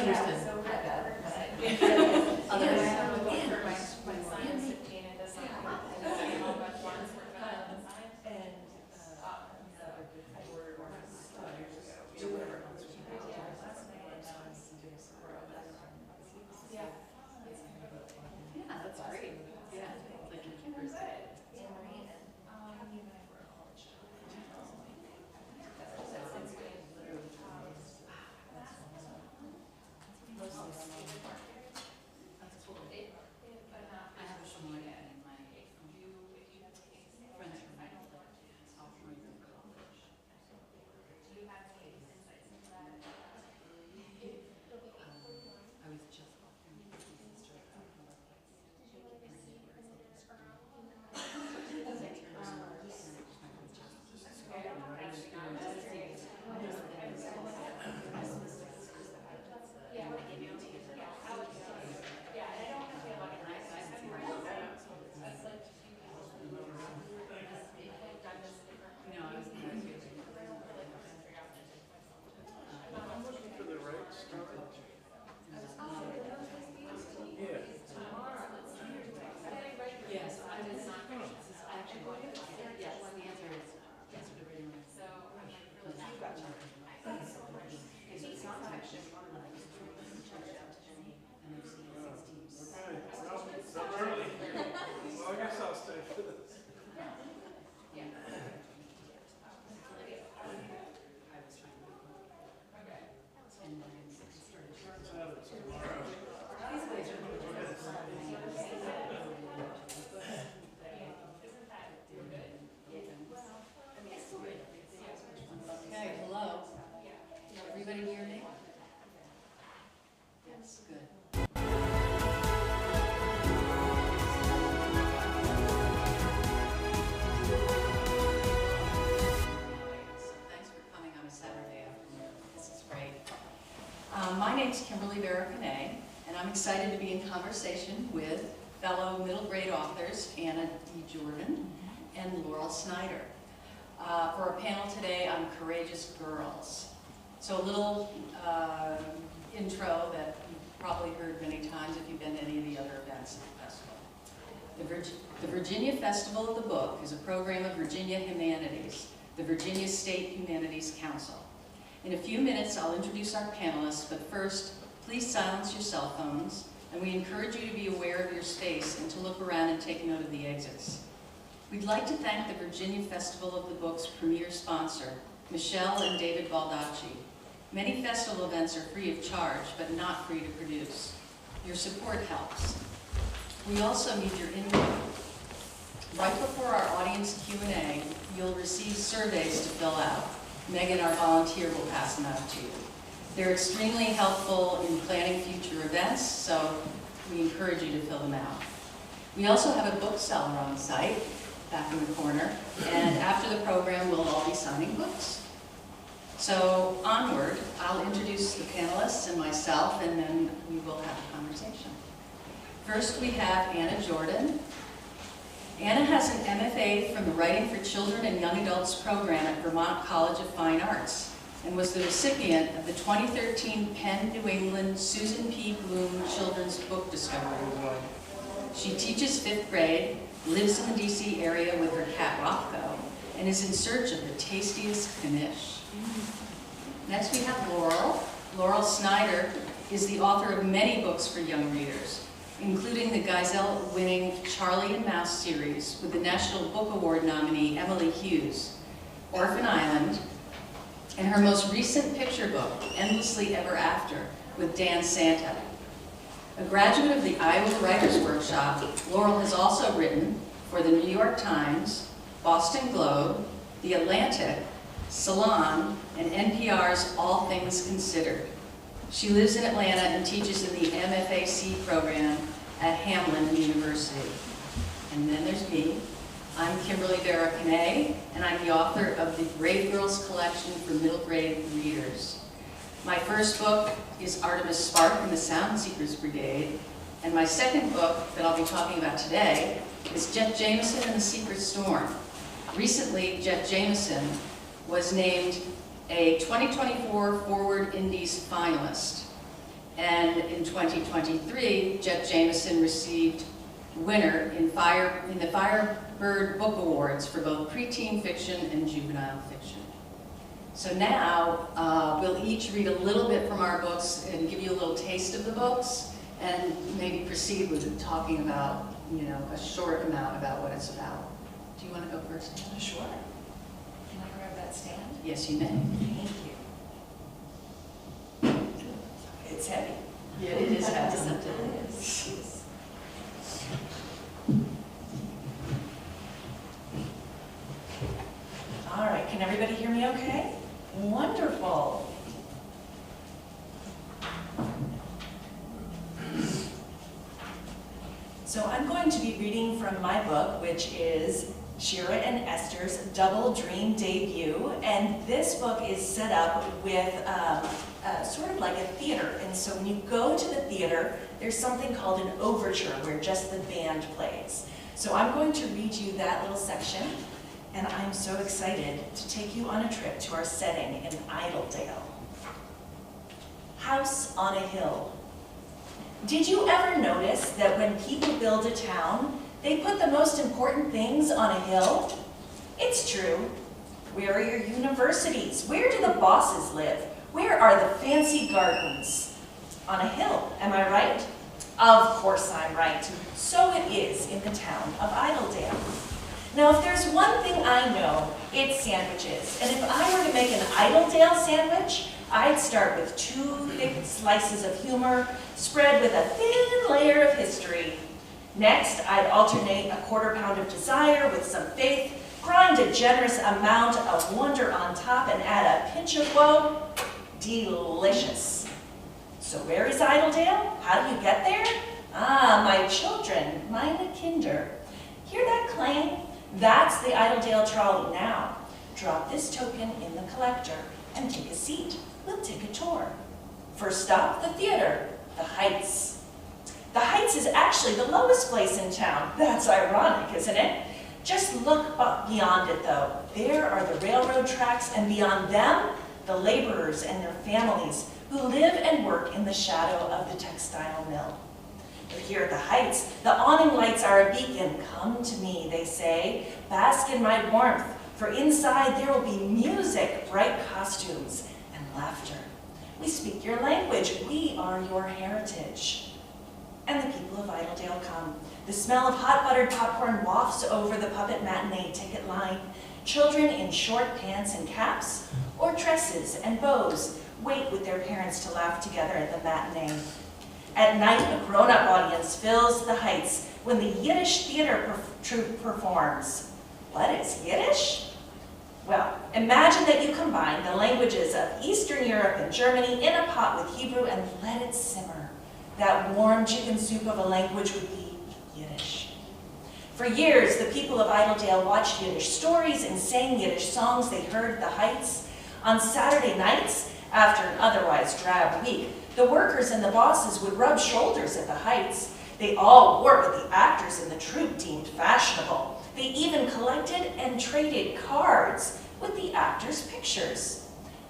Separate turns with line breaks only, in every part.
misunderstood.
So my
Others.
my science dictated this and I whole bunch of ones for science. And
Do whatever else you
yeah.
Yeah, that's great. Yeah, like your Kimberly said. I have a Shimoya in my friend from sophomore year in college. I was just walking with my sister out from the place, and they were as I turned over, and it was my Yes, I was. Actually, yes, the answer is yes to the radio. So you've got charged. It's not actually and I've seen 16.
Okay, well, it's up early. Well, I guess I'll stay for this.
Yeah. I was trying to. Okay. And then I started.
Turns out it's tomorrow.
Okay, hello. Everybody hear me? Yes, good. So thanks for coming on a Saturday afternoon. This is great. My name's Kimberly Behra, and I'm excited to be in conversation with fellow middle grade authors Anna D. Jordan and Laurel Snyder. For our panel today on Courageous Girls. So a little intro that you've probably heard many times if you've been to any of the other events at the festival. The Virginia Festival of the Book is a program of Virginia Humanities, the Virginia State Humanities Council. In a few minutes, I'll introduce our panelists, but first, please silence your cell phones, and we encourage you to be aware of your space and to look around and take note of the exits. We'd like to thank the Virginia Festival of the Book's premier sponsor, Michelle and David Baldacci. Many festival events are free of charge, but not free to produce. Your support helps. We also need your input. Right before our audience Q&A, you'll receive surveys to fill out. Megan, our volunteer, will pass them out to you. They're extremely helpful in planning future events, so we encourage you to fill them out. We also have a bookseller on site, back in the corner, and after the program, we'll all be signing books. So onward, I'll introduce the panelists and myself, and then we will have a conversation. First, we have Anna Jordan. Anna has an MFA from the Writing for Children and Young Adults program at Vermont College of Fine Arts, and was the recipient of the 2013 Penn New England Susan P. Bloom Children's Book Discovery Award. She teaches 5th grade, lives in the DC area with her cat Rocco, and is in search of the tastiest knish. Next we have Laurel. Laurel Snyder is the author of many books for young readers, including the Geisel-winning Charlie and Mouse series with the National Book Award nominee Emily Hughes, Orphan Island, and her most recent picture book, Endlessly Ever After, with Dan Santa. A graduate of the Iowa Writers Workshop, Laurel has also written for the New York Times, Boston Globe, The Atlantic, Salon, and NPR's All Things Considered. She lives in Atlanta and teaches in the MFAC program at Hamlin University. And then there's me. I'm Kimberly Behra, and I'm the author of the Brave Girls collection for middle grade readers. My first book is Artemis Spark and the Sound Seekers Brigade, and my second book that I'll be talking about today is Jett Jamison and the Secret Storm. Recently, Jett Jamison was named a 2024 Forward Indies finalist. And in 2023, Jett Jamison received winner in the Firebird Book Awards for both preteen fiction and juvenile fiction. So now we'll each read a little bit from our books and give you a little taste of the books, and maybe proceed with talking about, a short amount about what it's about. Do you want to go first?
Sure. Can I grab that stand?
Yes, you may.
Thank you. It's heavy.
Yeah, it is heavy.
It is. All right, can everybody hear me okay? Wonderful. So I'm going to be reading from my book, which is Shira and Esther's Double Dream Debut, and this book is set up with sort of like a theater. And so when you go to the theater, there's something called an overture where just the band plays. So I'm going to read you that little section, and I'm so excited to take you on a trip to our setting in Idledale. House on a hill. Did you ever notice that when people build a town, they put the most important things on a hill? It's true. Where are your universities? Where do the bosses live? Where are the fancy gardens? On a hill, am I right? Of course I'm right. So it is in the town of Idledale. Now, if there's one thing I know, it's sandwiches. And if I were to make an Idledale sandwich, I'd start with 2 thick slices of humor, spread with a thin layer of history. Next, I'd alternate a 1/4 pound of desire with some faith, grind a generous amount of wonder on top, and add a pinch of woe. Delicious. So where is Idledale? How do you get there? Ah, my children, meine Kinder. Hear that clang? That's the Idledale trolley now. Drop this token in the collector and take a seat. We'll take a tour. First stop, the theater, the Heights. The Heights is actually the lowest place in town. That's ironic, isn't it? Just look beyond it, though. There are the railroad tracks, and beyond them, the laborers and their families who live and work in the shadow of the textile mill. But here at the Heights, the awning lights are a beacon. Come to me, they say. Bask in my warmth, for inside there will be music, bright costumes, and laughter. We speak your language. We are your heritage. And the people of Idledale come. The smell of hot buttered popcorn wafts over the puppet matinee ticket line. Children in short pants and caps, or tresses and bows, wait with their parents to laugh together at the matinee. At night, a grown-up audience fills the Heights when the Yiddish theater troupe performs. What is Yiddish? Well, imagine that you combine the languages of Eastern Europe and Germany in a pot with Hebrew and let it simmer. That warm chicken soup of a language would be Yiddish. For years, the people of Idledale watched Yiddish stories and sang Yiddish songs they heard at the Heights. On Saturday nights, after an otherwise drab week, the workers and the bosses would rub shoulders at the Heights. They all wore what the actors in the troupe deemed fashionable. They even collected and traded cards with the actors' pictures.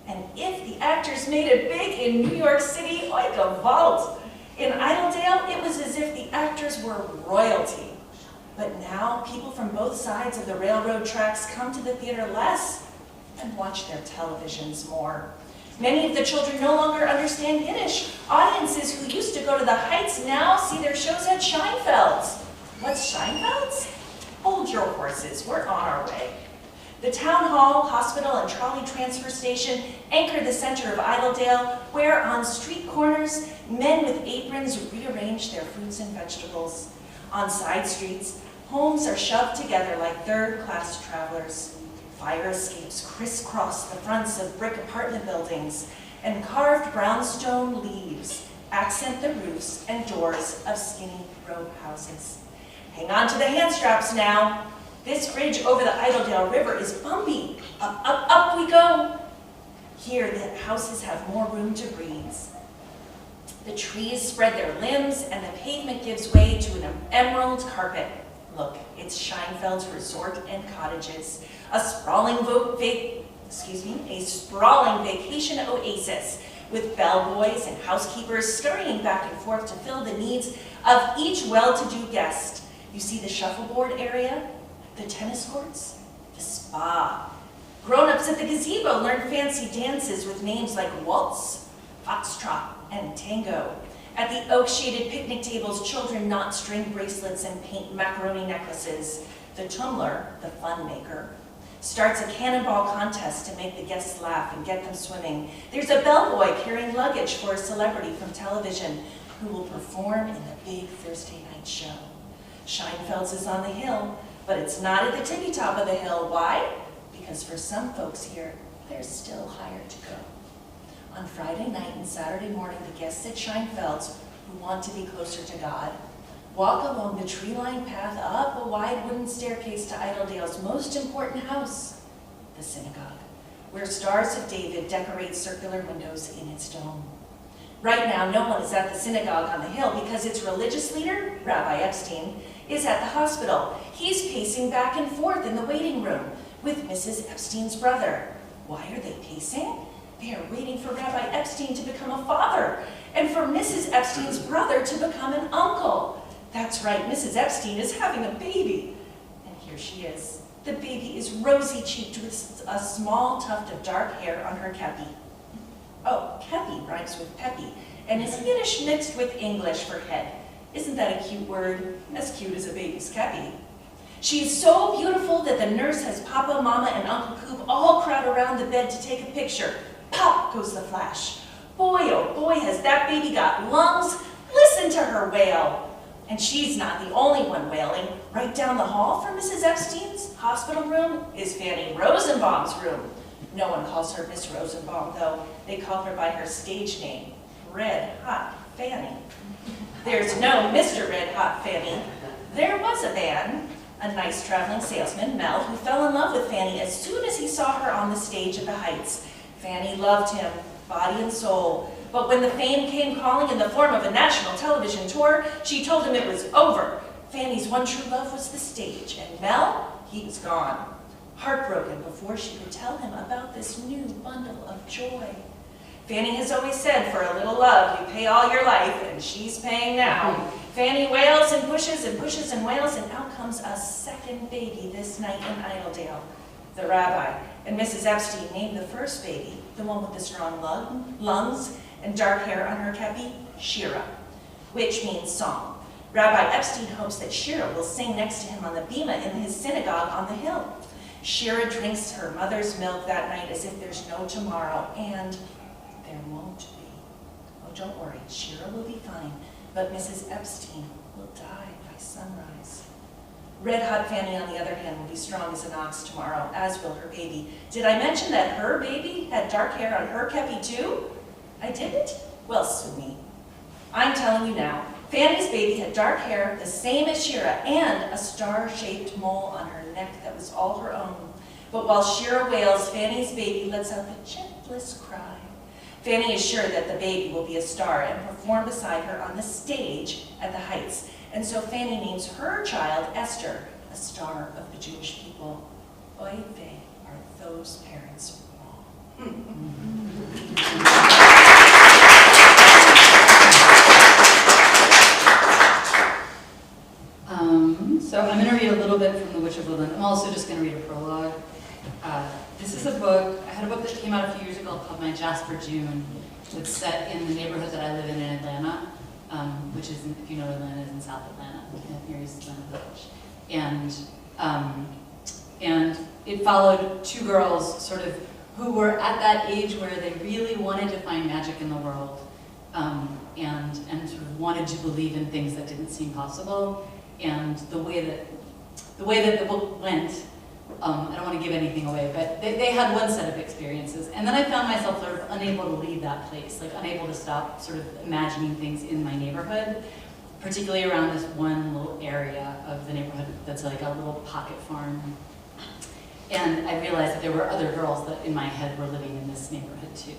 And if the actors made it big in New York City, like a vault. In Idledale, it was as if the actors were royalty. But now, people from both sides of the railroad tracks come to the theater less and watch their televisions more. Many of the children no longer understand Yiddish. Audiences who used to go to the Heights now see their shows at Scheinfeld's. What's Scheinfeld's? Hold your horses, we're on our way. The town hall, hospital, and trolley transfer station anchor the center of Idledale, where on street corners, men with aprons rearrange their fruits and vegetables. On side streets, homes are shoved together like third-class travelers. Fire escapes crisscross the fronts of brick apartment buildings, and carved brownstone leaves accent the roofs and doors of skinny row houses. Hang on to the hand straps now. This bridge over the Idledale River is bumpy. Up, up, up we go. Here, the houses have more room to breathe. The trees spread their limbs, and the pavement gives way to an emerald carpet. Look, it's Scheinfeld's Resort and Cottages, a sprawling vacation oasis with bellboys and housekeepers scurrying back and forth to fill the needs of each well-to-do guest. You see the shuffleboard area, the tennis courts, the spa. Grown-ups at the gazebo learn fancy dances with names like waltz, foxtrot, and tango. At the oak-shaded picnic tables, children knot string bracelets and paint macaroni necklaces. The tumbler, the fun maker, starts a cannonball contest to make the guests laugh and get them swimming. There's a bellboy carrying luggage for a celebrity from television who will perform in the big Thursday night show. Scheinfeld's is on the hill, but it's not at the tippy top of the hill. Why? Because for some folks here, there's still higher to go. On Friday night and Saturday morning, the guests at Scheinfeld's who want to be closer to God walk along the tree-lined path up a wide wooden staircase to Idledale's most important house, the synagogue, where stars of David decorate circular windows in its dome. Right now, no one is at the synagogue on the hill because its religious leader, Rabbi Epstein, is at the hospital. He's pacing back and forth in the waiting room with Mrs. Epstein's brother. Why are they pacing? They are waiting for Rabbi Epstein to become a father and for Mrs. Epstein's brother to become an uncle. That's right, Mrs. Epstein is having a baby. And here she is. The baby is rosy-cheeked with a small tuft of dark hair on her kepi. Oh, kepi rhymes with peppy and is Yiddish mixed with English for head. Isn't that a cute word? As cute as a baby's kepi. She is so beautiful that the nurse has Papa, Mama, and Uncle Coop all crowd around the bed to take a picture. Pop goes the flash. Boy, oh boy, has that baby got lungs. Listen to her wail. And she's not the only one wailing. Right down the hall from Mrs. Epstein's hospital room is Fanny Rosenbaum's room. No one calls her Miss Rosenbaum, though. They call her by her stage name, Red Hot Fanny. There's no Mr. Red Hot Fanny. There was a man, a nice traveling salesman, Mel, who fell in love with Fanny as soon as he saw her on the stage at the Heights. Fanny loved him, body and soul. But when the fame came calling in the form of a national television tour, she told him it was over. Fanny's one true love was the stage, and Mel, he was gone. Heartbroken before she could tell him about this new bundle of joy. Fanny has always said, for a little love, you pay all your life, and she's paying now. Fanny wails and pushes and wails, and out comes a second baby this night in Idledale. The rabbi and Mrs. Epstein named the first baby, the one with the strong lungs and dark hair on her kepi, Shira, which means song. Rabbi Epstein hopes that Shira will sing next to him on the bima in his synagogue on the hill. Shira drinks her mother's milk that night as if there's no tomorrow, and there won't be. Oh, don't worry, Shira will be fine, but Mrs. Epstein will die by sunrise. Red Hot Fanny, on the other hand, will be strong as an ox tomorrow, as will her baby. Did I mention that her baby had dark hair on her kepi too? I didn't? Well, sue me. I'm telling you now, Fanny's baby had dark hair, the same as Shira, and a star-shaped mole on her neck that was all her own. But while Shira wails, Fanny's baby lets out the gentlest cry. Fanny is sure that the baby will be a star and perform beside her on the stage at the Heights. And so Fanny names her child Esther, a star of the Jewish people. Oy vey, are those parents wrong?
So I'm going to read a little bit from The Witch of Woodland. I'm also just going to read a prologue. This is a book, I had a book that came out a few years ago called My Jasper June. It's set in the neighborhood that I live in Atlanta, which is, if you know Atlanta, is in South Atlanta, near East Atlanta Village. And it followed two girls sort of who were at that age where they really wanted to find magic in the world, and sort of wanted to believe in things that didn't seem possible. And the way that the book went, I don't want to give anything away, but they had one set of experiences. And then I found myself sort of unable to leave that place, like unable to stop sort of imagining things in my neighborhood, particularly around this one little area of the neighborhood that's like a little pocket farm. And I realized that there were other girls that in my head were living in this neighborhood too.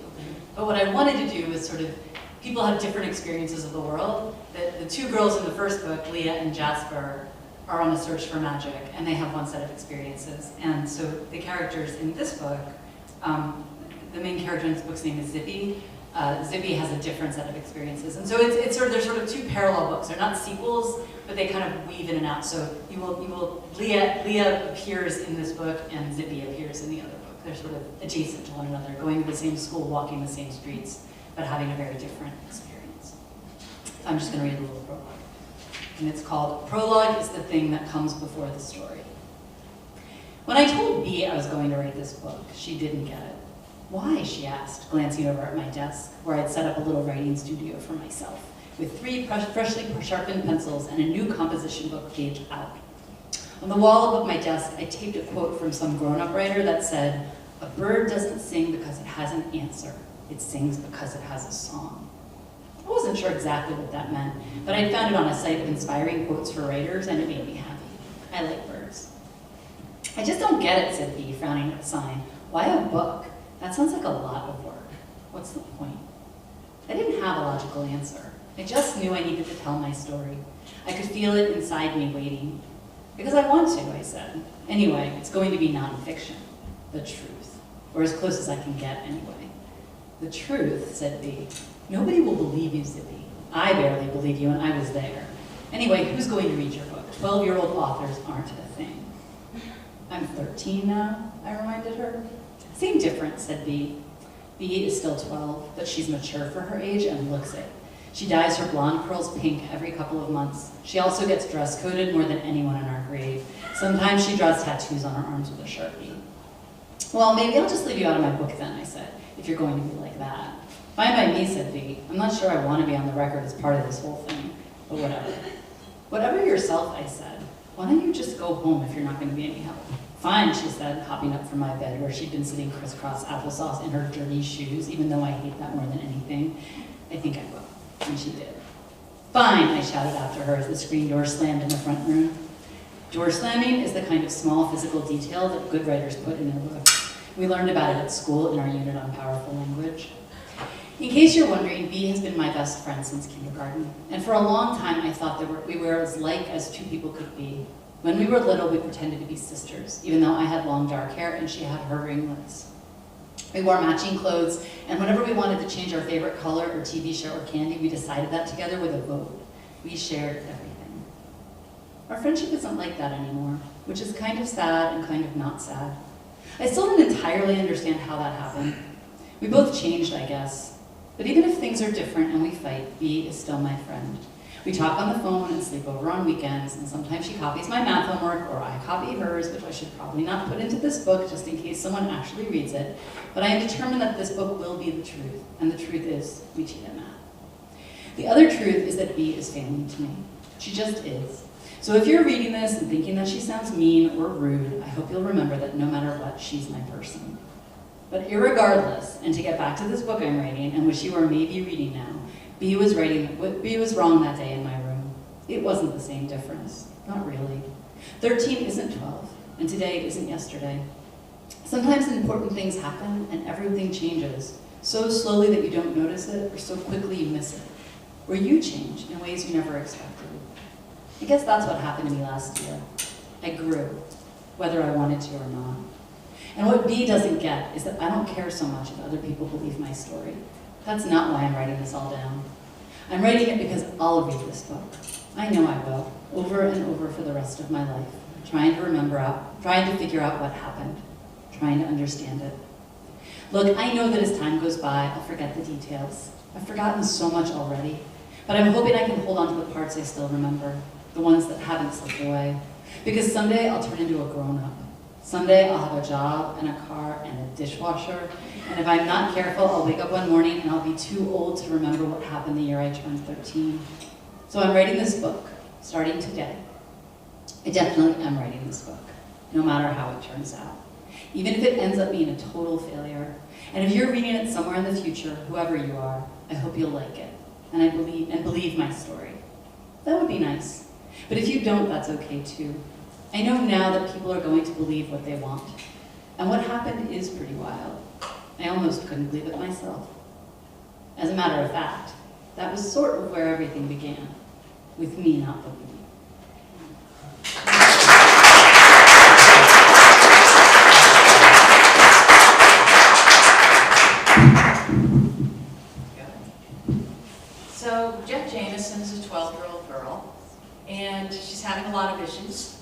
But what I wanted to do was sort of, people have different experiences of the world. The two girls in the first book, Leah and Jasper, are on a search for magic, and they have one set of experiences. And so the characters in this book, the main character in this book's name is Zippy. Zippy has a different set of experiences. And so they're sort of two parallel books. They're not sequels, but they kind of weave in and out. So Leah appears in this book and Zippy appears in the other book. They're sort of adjacent to one another, going to the same school, walking the same streets, but having a very different experience. So I'm just gonna read a little prologue. And it's called, Prologue is the Thing That Comes Before the Story. When I told Bee I was going to write this book, she didn't get it. Why, she asked, glancing over at my desk, where I'd set up a little writing studio for myself, with 3 freshly sharpened pencils and a new composition book page out. On the wall above my desk, I taped a quote from some grown-up writer that said, "A bird doesn't sing because it has an answer. It sings because it has a song." I wasn't sure exactly what that meant, but I'd found it on a site of inspiring quotes for writers, and it made me happy. I like birds. I just don't get it, said Bee, frowning at the sign. Why a book? That sounds like a lot of work. What's the point? I didn't have a logical answer. I just knew I needed to tell my story. I could feel it inside me waiting. Because I want to, I said. Anyway, it's going to be nonfiction. The truth. Or as close as I can get, anyway. The truth, said Bee. Nobody will believe you, Zippy. I barely believe you, and I was there. Anyway, who's going to read your book? 12-year-old authors aren't a thing. I'm 13 now, I reminded her. Same difference, said Bee. Bee is still 12, but she's mature for her age and looks it. She dyes her blonde curls pink every couple of months. She also gets dress coded more than anyone in our grade. Sometimes she draws tattoos on her arms with a Sharpie. Well, maybe I'll just leave you out of my book then, I said, if you're going to be like that. Fine by me, said Bee. I'm not sure I want to be on the record as part of this whole thing, but whatever. Whatever yourself, I said. Why don't you just go home if you're not going to be any help? Fine, she said, hopping up from my bed where she'd been sitting crisscross applesauce in her dirty shoes, even though I hate that more than anything. I think I will. And she did. Fine, I shouted after her as the screen door slammed in the front room. Door slamming is the kind of small physical detail that good writers put in their books. We learned about it at school in our unit on powerful language. In case you're wondering, Bee has been my best friend since kindergarten. And for a long time, I thought that we were as like as two people could be. When we were little, we pretended to be sisters, even though I had long dark hair and she had her ringlets. We wore matching clothes, and whenever we wanted to change our favorite color or TV show or candy, we decided that together with a vote. We shared everything. Our friendship isn't like that anymore, which is kind of sad and kind of not sad. I still don't entirely understand how that happened. We both changed, I guess. But even if things are different and we fight, Bee is still my friend. We talk on the phone and sleep over on weekends, and sometimes she copies my math homework, or I copy hers, which I should probably not put into this book just in case someone actually reads it. But I am determined that this book will be the truth, and the truth is, we cheat at math. The other truth is that Bee is family to me. She just is. So if you're reading this and thinking that she sounds mean or rude, I hope you'll remember that no matter what, she's my person. But irregardless, and to get back to this book I'm writing, and which you are maybe reading now, Bee was wrong that day in my room. It wasn't the same difference. Not really. 13 isn't 12, and today isn't yesterday. Sometimes important things happen and everything changes, so slowly that you don't notice it, or so quickly you miss it. Or you change in ways you never expected. I guess that's what happened to me last year. I grew, whether I wanted to or not. And what Bee doesn't get is that I don't care so much if other people believe my story. That's not why I'm writing this all down. I'm writing it because I'll read this book. I know I will, over and over for the rest of my life, trying to figure out what happened, trying to understand it. Look, I know that as time goes by, I'll forget the details. I've forgotten so much already, but I'm hoping I can hold on to the parts I still remember, the ones that haven't slipped away. Because someday I'll turn into a grown-up. Someday I'll have a job and a car and a dishwasher, and if I'm not careful, I'll wake up one morning and I'll be too old to remember what happened the year I turned 13. So I'm writing this book, starting today. I definitely am writing this book, no matter how it turns out. Even if it ends up being a total failure. And if you're reading it somewhere in the future, whoever you are, I hope you'll like it, and believe my story. That would be nice. But if you don't, that's okay too. I know now that people are going to believe what they want. And what happened is pretty wild. I almost couldn't believe it myself. As a matter of fact, that was sort of where everything began, with me not believing.
Jett Jamison is a 12-year-old girl, and she's having a lot of issues.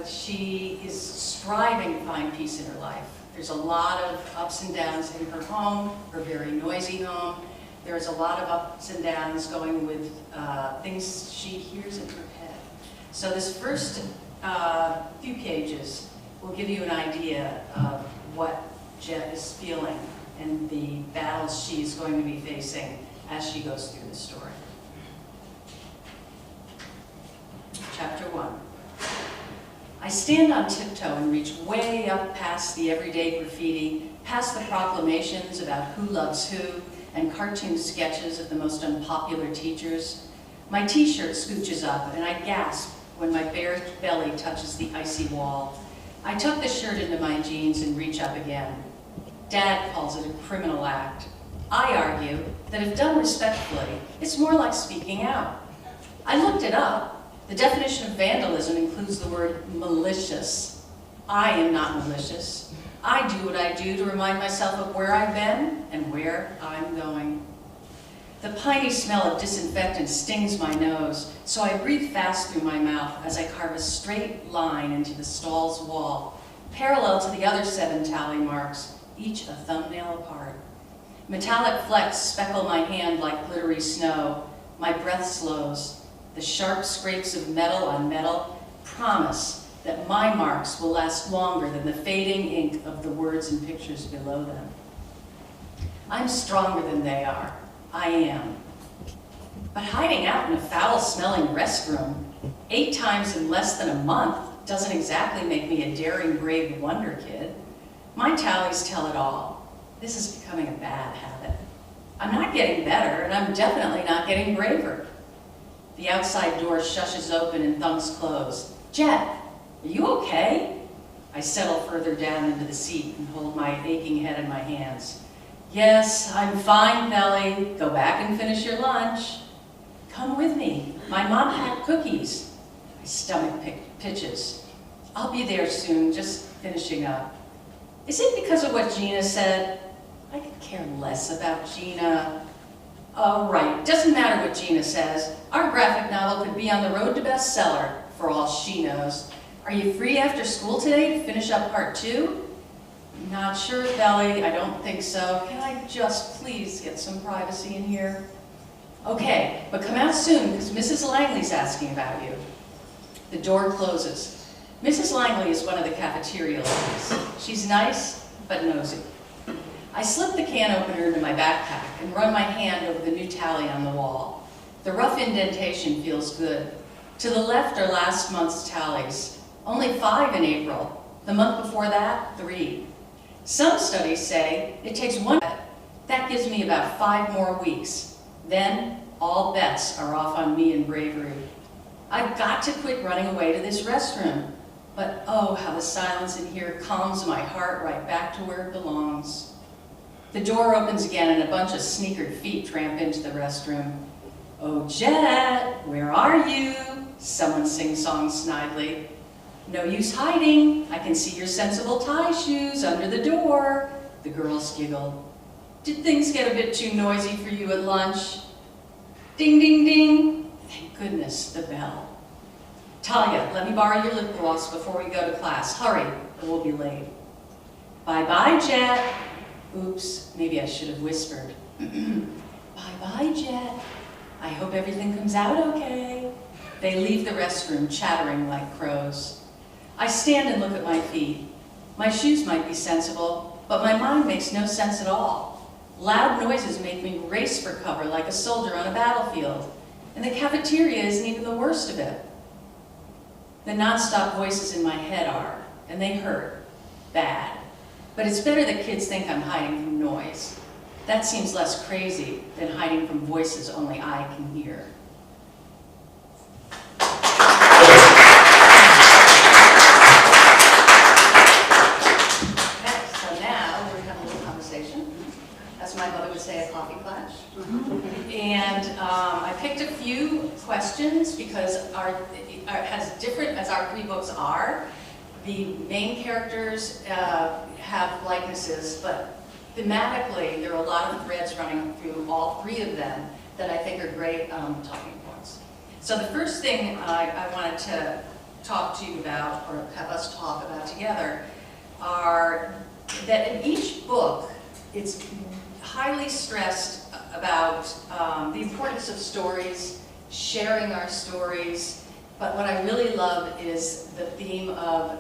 She is striving to find peace in her life. There's a lot of ups and downs in her home, her very noisy home. There's a lot of ups and downs going with things she hears in her head. So this first few pages will give you an idea of what Jett is feeling and the battles she's going to be facing as she goes through the story. Chapter 1. I stand on tiptoe and reach way up past the everyday graffiti, past the proclamations about who loves who, and cartoon sketches of the most unpopular teachers. My t-shirt scooches up and I gasp when my bare belly touches the icy wall. I tuck the shirt into my jeans and reach up again. Dad calls it a criminal act. I argue that if done respectfully, it's more like speaking out. I looked it up. The definition of vandalism includes the word malicious. I am not malicious. I do what I do to remind myself of where I've been and where I'm going. The piney smell of disinfectant stings my nose, so I breathe fast through my mouth as I carve a straight line into the stall's wall, parallel to the other 7 tally marks, each a thumbnail apart. Metallic flecks speckle my hand like glittery snow. My breath slows. The sharp scrapes of metal on metal promise that my marks will last longer than the fading ink of the words and pictures below them. I'm stronger than they are. I am. But hiding out in a foul-smelling restroom 8 times in less than a month doesn't exactly make me a daring, brave wonder kid. My tallies tell it all. This is becoming a bad habit. I'm not getting better, and I'm definitely not getting braver. The outside door shushes open and thumps close. Jett, are you okay? I settle further down into the seat and hold my aching head in my hands. Yes, I'm fine, Belly. Go back and finish your lunch. Come with me. My mom had cookies. My stomach pitches. I'll be there soon, just finishing up. Is it because of what Gina said? I could care less about Gina. Oh, right. Doesn't matter what Gina says. Our graphic novel could be on the road to bestseller, for all she knows. Are you free after school today to finish up part 2? Not sure, Belly. I don't think so. Can I just please get some privacy in here? Okay, but come out soon, because Mrs. Langley's asking about you. The door closes. Mrs. Langley is one of the cafeteria ladies. She's nice, but nosy. I slip the can opener into my backpack and run my hand over the new tally on the wall. The rough indentation feels good. To the left are last month's tallies. Only 5 in April. The month before that, 3. Some studies say it takes 1. That gives me about 5 more weeks. Then, all bets are off on me and bravery. I've got to quit running away to this restroom. But oh, how the silence in here calms my heart right back to where it belongs. The door opens again and a bunch of sneakered feet tramp into the restroom. Oh, Jett, where are you? Someone sing-songs snidely. No use hiding. I can see your sensible tie shoes under the door. The girls giggle. Did things get a bit too noisy for you at lunch? Ding, ding, ding. Thank goodness, the bell. Talia, let me borrow your lip gloss before we go to class. Hurry, or we'll be late. Bye-bye, Jett. Oops, maybe I should have whispered. Bye-bye, Jett. I hope everything comes out okay. They leave the restroom chattering like crows. I stand and look at my feet. My shoes might be sensible, but my mind makes no sense at all. Loud noises make me race for cover like a soldier on a battlefield, and the cafeteria isn't even the worst of it. The nonstop voices in my head are, and they hurt, bad. But it's better that kids think I'm hiding from noise. That seems less crazy than hiding from voices only I can hear. Okay, so now we're having a little conversation. As my mother would say, a coffee clutch. And I picked a few questions because as different as our 3 books are, the main characters have likenesses, but thematically, there are a lot of threads running through all three of them that I think are great talking points. So the first thing I wanted to talk to you about, or have us talk about together, are that in each book, it's highly stressed about the importance of stories, sharing our stories, but what I really love is the theme of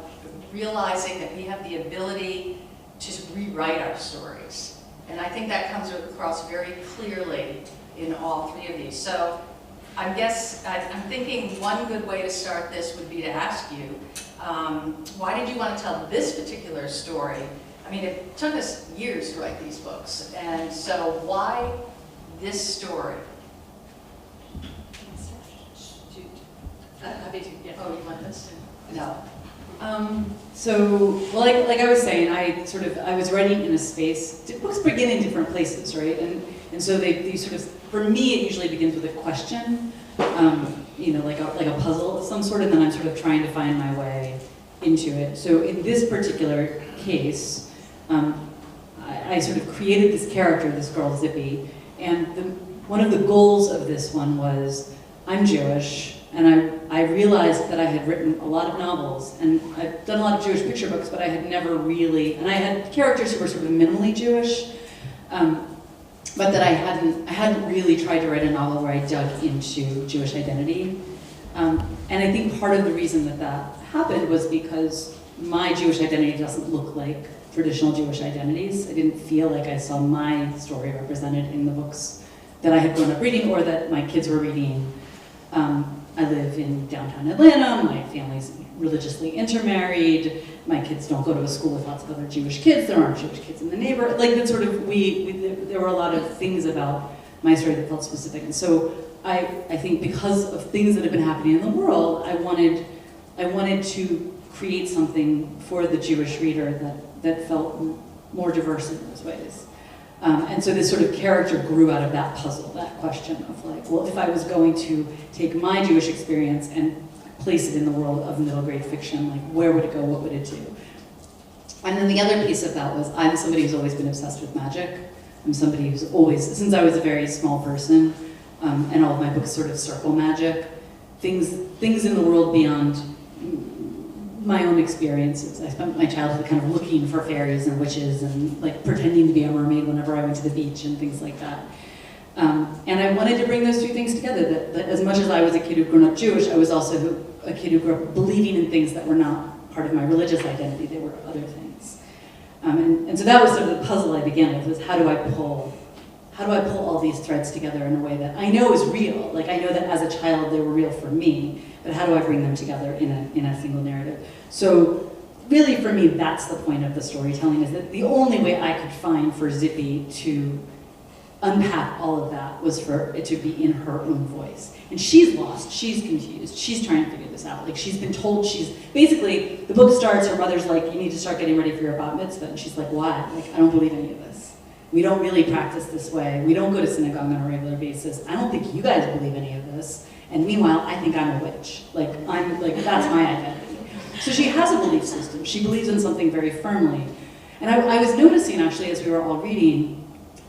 realizing that we have the ability to rewrite our stories. And I think that comes across very clearly in all three of these. So I'm thinking one good way to start this would be to ask you, why did you want to tell this particular story? I mean, it took us years to write these books, and so why this story? Oh, you want this? No.
So, well, like I was saying, I was writing in a space. Books begin in different places, right? And so they sort of, for me, it usually begins with a question, you know, like a puzzle of some sort, and then I'm sort of trying to find my way into it. So in this particular case, I sort of created this character, this girl Zippy, and one of the goals of this one was, I'm Jewish, and I realized that I had written a lot of novels, and I've done a lot of Jewish picture books, but I had never really, and I had characters who were sort of minimally Jewish, but that I hadn't really tried to write a novel where I dug into Jewish identity. And I think part of the reason that happened was because my Jewish identity doesn't look like traditional Jewish identities. I didn't feel like I saw my story represented in the books that I had grown up reading or that my kids were reading. I live in downtown Atlanta, my family's religiously intermarried, my kids don't go to a school with lots of other Jewish kids, there aren't Jewish kids in the neighborhood. Like that sort of, there were a lot of things about my story that felt specific. And so I think because of things that have been happening in the world, I wanted to create something for the Jewish reader that felt more diverse in those ways. And so this sort of character grew out of that puzzle, that question of like, well, if I was going to take my Jewish experience and place it in the world of middle grade fiction, like where would it go, what would it do? And then the other piece of that was, I'm somebody who's always been obsessed with magic. I'm somebody who's always, since I was a very small person, and all of my books sort of circle magic, things in the world beyond my own experiences. I spent my childhood kind of looking for fairies and witches and like pretending to be a mermaid whenever I went to the beach and things like that. And I wanted to bring those two things together, that as much as I was a kid who'd grown up Jewish, I was also a kid who grew up believing in things that were not part of my religious identity, they were other things. And so that was sort of the puzzle I began with, was how do I pull all these threads together in a way that I know is real? Like I know that as a child they were real for me, but how do I bring them together in a single narrative? So really for me, that's the point of the storytelling, is that the only way I could find for Zippy to unpack all of that was for it to be in her own voice. And she's lost, she's confused, she's trying to figure this out. Like she's been told basically, the book starts, her mother's like, you need to start getting ready for your bat mitzvah. And she's like, why? Like, I don't believe any of this. We don't really practice this way. We don't go to synagogue on a regular basis. I don't think you guys believe any of this. And meanwhile, I think I'm a witch. Like, that's my identity. So she has a belief system. She believes in something very firmly. And I was noticing, actually, as we were all reading,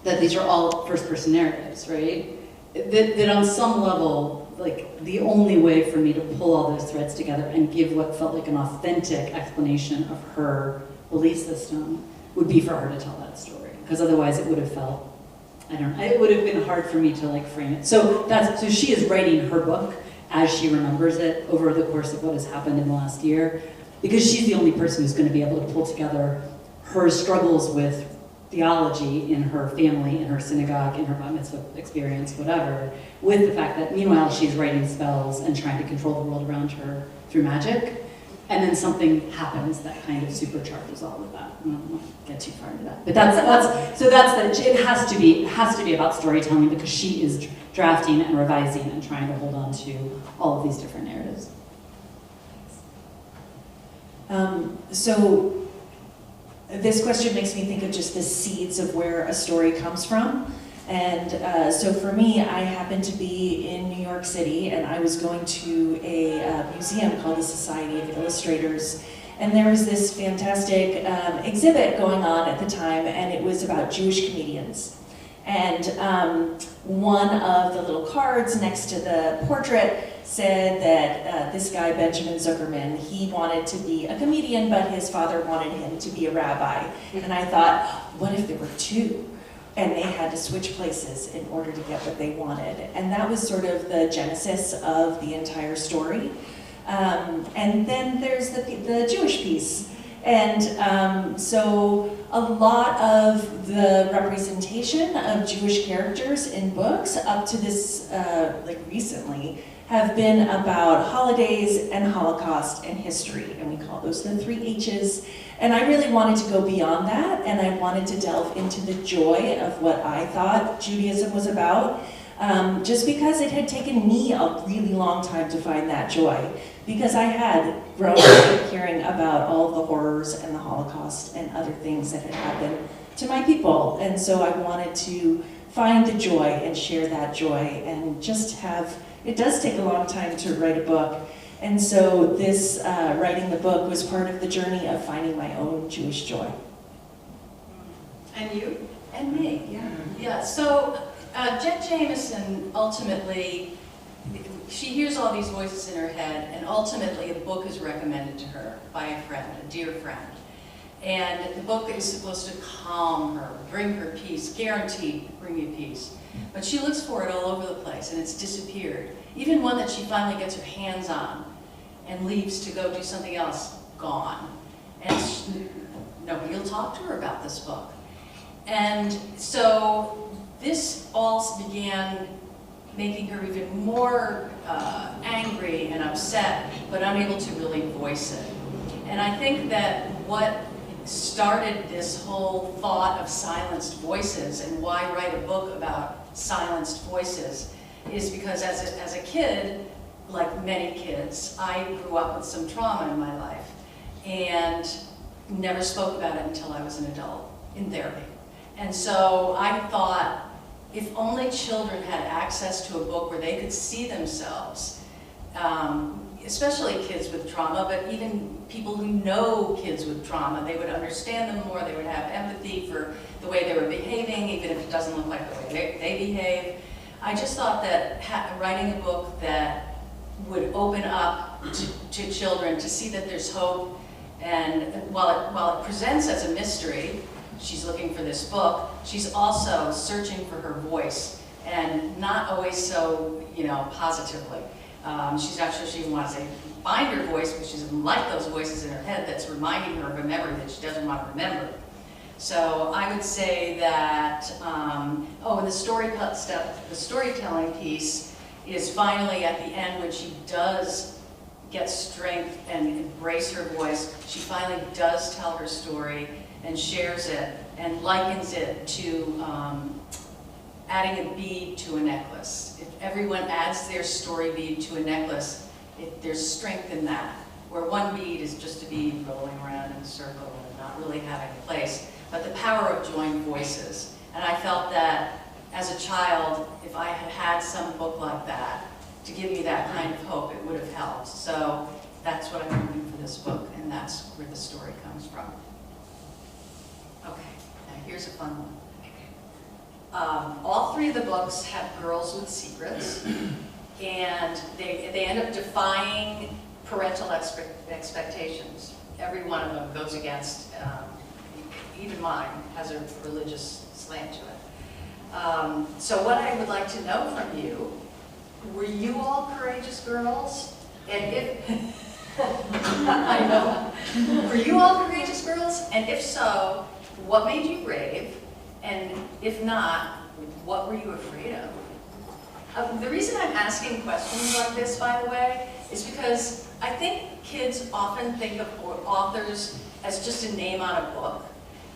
that these are all first-person narratives, right? That on some level, like, the only way for me to pull all those threads together and give what felt like an authentic explanation of her belief system would be for her to tell that story. Because otherwise it would have felt, I don't know, it would have been hard for me to like frame it. So she is writing her book as she remembers it over the course of what has happened in the last year, because she's the only person who's going to be able to pull together her struggles with theology in her family, in her synagogue, in her bat mitzvah experience, whatever, with the fact that meanwhile she's writing spells and trying to control the world around her through magic. And then something happens that kind of supercharges all of that. I don't want to get too far into that, but it has to be about storytelling, because she is drafting and revising and trying to hold on to all of these different narratives.
So this question makes me think of just the seeds of where a story comes from. And so for me, I happened to be in New York City, and I was going to a museum called the Society of Illustrators, And there was this fantastic exhibit going on at the time, and it was about Jewish comedians. And one of the little cards next to the portrait said that this guy, Benjamin Zuckerman, he wanted to be a comedian, but his father wanted him to be a rabbi. And I thought, what if there were two? And they had to switch places in order to get what they wanted. And that was sort of the genesis of the entire story. And then there's the Jewish piece. And so a lot of the representation of Jewish characters in books up to this, like recently, have been about holidays and Holocaust and history. And we call those the 3 H's. And I really wanted to go beyond that, and I wanted to delve into the joy of what I thought Judaism was about, just because it had taken me a really long time to find that joy. Because I had grown up hearing about all the horrors and the Holocaust and other things that had happened to my people. And so I wanted to find the joy and share that joy and just have, it does take a long time to write a book. And so this, writing the book was part of the journey of finding my own Jewish joy.
And you? And me, yeah. Yeah, so Jett Jamison ultimately, she hears all these voices in her head, and ultimately a book is recommended to her by a friend, a dear friend. And the book is supposed to calm her, bring her peace, guaranteed bring you peace. But she looks for it all over the place, and it's disappeared. Even one that she finally gets her hands on and leaves to go do something else, gone. And nobody will talk to her about this book. And so this all began making her even more angry and upset, but unable to really voice it. And I think that what started this whole thought of silenced voices and why write a book about silenced voices is because as a kid, like many kids, I grew up with some trauma in my life and never spoke about it until I was an adult in therapy. And so I thought, if only children had access to a book where they could see themselves, especially kids with trauma, but even people who know kids with trauma, they would understand them more, they would have empathy for the way they were behaving, even if it doesn't look like the way they behave. I just thought that writing a book that would open up to children to see that there's hope, and while it presents as a mystery, she's looking for this book, she's also searching for her voice, and not always so, positively. She's not sure she even wants to find her voice, but she doesn't like those voices in her head that's reminding her of a memory that she doesn't want to remember. So I would say that, and the storytelling piece is finally at the end when she does get strength and embrace her voice. She finally does tell her story and shares it and likens it to adding a bead to a necklace. If everyone adds their story bead to a necklace, there's strength in that, where one bead is just a bead rolling around in a circle and not really having a place, but the power of joined voices. And I felt that as a child, if I had had some book like that to give me that kind of hope, it would have helped. So that's what I'm hoping for this book, and that's where the story comes from. Okay, now here's a fun one. All 3 of the books have girls with secrets, and they end up defying parental expectations. Every one of them goes against, even mine has a religious slant to it. So what I would like to know from you, were you all courageous girls? And if, I know, were you all courageous girls? And if so, what made you brave? And if not, what were you afraid of? The reason I'm asking questions like this, by the way, is because I think kids often think of authors as just a name on a book.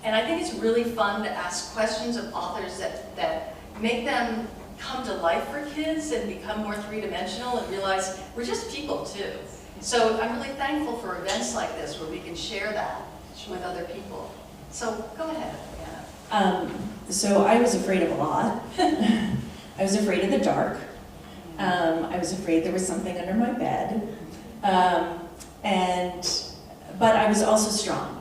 And I think it's really fun to ask questions of authors that make them come to life for kids and become more three-dimensional and realize we're just people too. So I'm really thankful for events like this where we can share that with other people. So go ahead, Anna.
So I was afraid of a lot. I was afraid of the dark. I was afraid there was something under my bed. but I was also strong.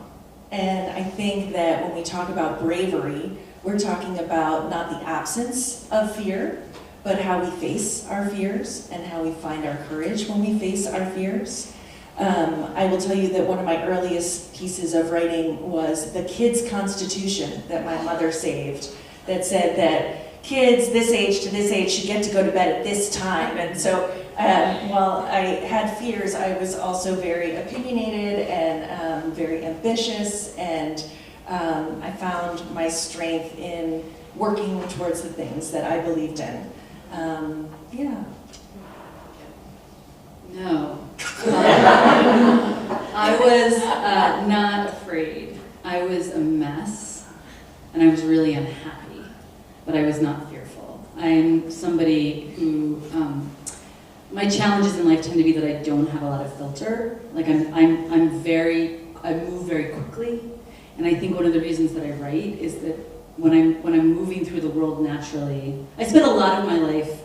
And I think that when we talk about bravery, we're talking about not the absence of fear, but how we face our fears and how we find our courage when we face our fears. I will tell you that one of my earliest pieces of writing was the kids' constitution that my mother saved, that said that kids this age to this age should get to go to bed at this time. And so while I had fears, I was also very opinionated and very ambitious, and I found my strength in working towards the things that I believed in. Yeah.
No. I was not afraid. I was a mess, and I was really unhappy, but I was not fearful. I'm somebody who, my challenges in life tend to be that I don't have a lot of filter. Like I move very quickly, and I think one of the reasons that I write is that when I'm moving through the world naturally, I spent a lot of my life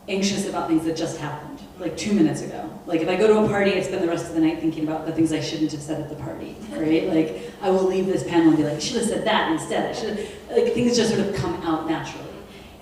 anxious about things that just happened, like 2 minutes ago. Like if I go to a party, I spend the rest of the night thinking about the things I shouldn't have said at the party, right? Like I will leave this panel and be like, I should have said that instead. I should have, like things just sort of come out naturally.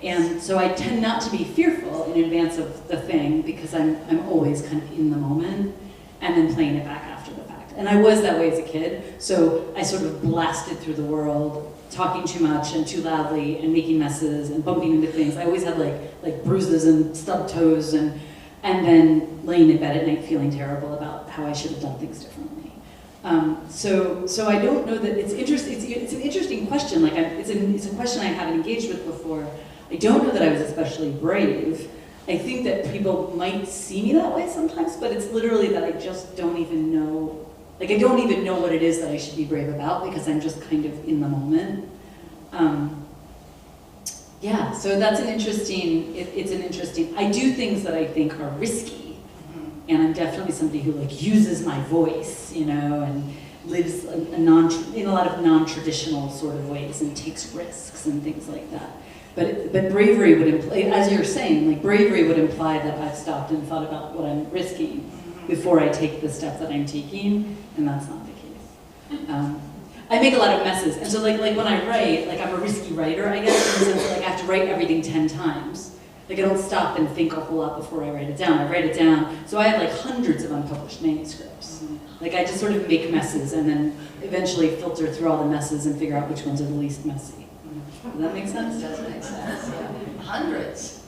And so I tend not to be fearful in advance of the thing because I'm always kind of in the moment and then playing it back after the fact. And I was that way as a kid, so I sort of blasted through the world, talking too much and too loudly and making messes and bumping into things. I always had like bruises and stubbed toes and then laying in bed at night feeling terrible about how I should have done things differently. So I don't know that it's interesting. It's an interesting question. Like it's a question I haven't engaged with before. I don't know that I was especially brave. I think that people might see me that way sometimes, but it's literally that I just don't even know. Like I don't even know what it is that I should be brave about because I'm just kind of in the moment. Yeah, so that's an interesting, it's an interesting, I do things that I think are risky. And I'm definitely somebody who like uses my voice, you know, and lives in a lot of non-traditional sort of ways and takes risks and things like that. But bravery would imply, as you're saying, like bravery would imply that I've stopped and thought about what I'm risking before I take the step that I'm taking, and that's not the case. I make a lot of messes, and so like when I write, like I'm a risky writer, I guess, in the sense that like I have to write everything 10 times. Like I don't stop and think a whole lot before I write it down. I write it down, so I have like hundreds of unpublished manuscripts. Like I just sort of make messes and then eventually filter through all the messes and figure out which ones are the least messy. Does that make sense?
Does make sense, yeah. Hundreds.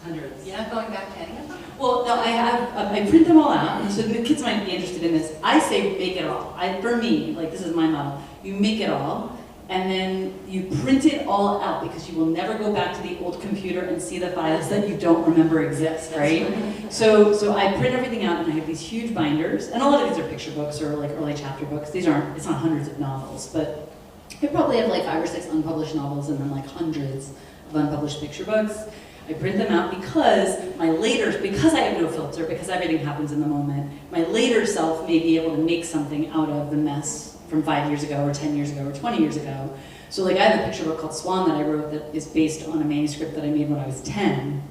You're not going back to any of them?
Well, no, I print them all out, so the kids might be interested in this. I say make it all. For me, like this is my model. You make it all, and then you print it all out because you will never go back to the old computer and see the files that you don't remember exist, right? So I print everything out, and I have these huge binders, and a lot of these are picture books or like early chapter books. It's not hundreds of novels, but I probably have like 5 or 6 unpublished novels and then like hundreds of unpublished picture books. I print them out because because I have no filter, because everything happens in the moment, my later self may be able to make something out of the mess from 5 years ago or 10 years ago or 20 years ago. So like I have a picture book called Swan that I wrote that is based on a manuscript that I made when I was 10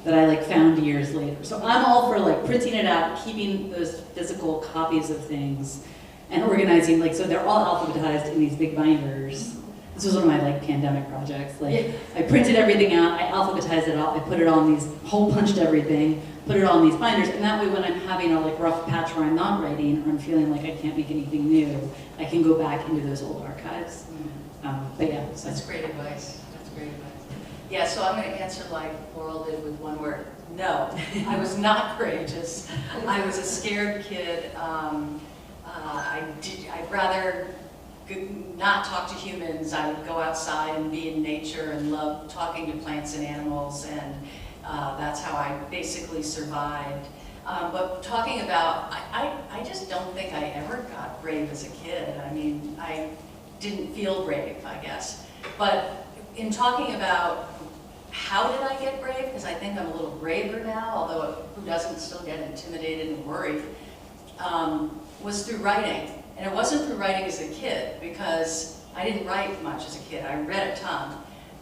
that I like found years later. So I'm all for like printing it out, keeping those physical copies of things and organizing, like, so they're all alphabetized in these big binders. This was one of my like pandemic projects. Like I printed everything out, I alphabetized it all, I put it all in these, hole punched everything, put it all in these binders, and that way when I'm having a like rough patch where I'm not writing or I'm feeling like I can't make anything new, I can go back into those old archives. But yeah, so.
That's great advice. That's great advice. Yeah, so I'm going to answer like Laurel did with one word. No, I was not courageous. I was a scared kid. I'd rather not talk to humans. I would go outside and be in nature and love talking to plants and animals, and that's how I basically survived. But talking about, I just don't think I ever got brave as a kid. I mean, I didn't feel brave, I guess. But in talking about how did I get brave, because I think I'm a little braver now, although who doesn't still get intimidated and worried, was through writing. And it wasn't through writing as a kid, because I didn't write much as a kid. I read a ton.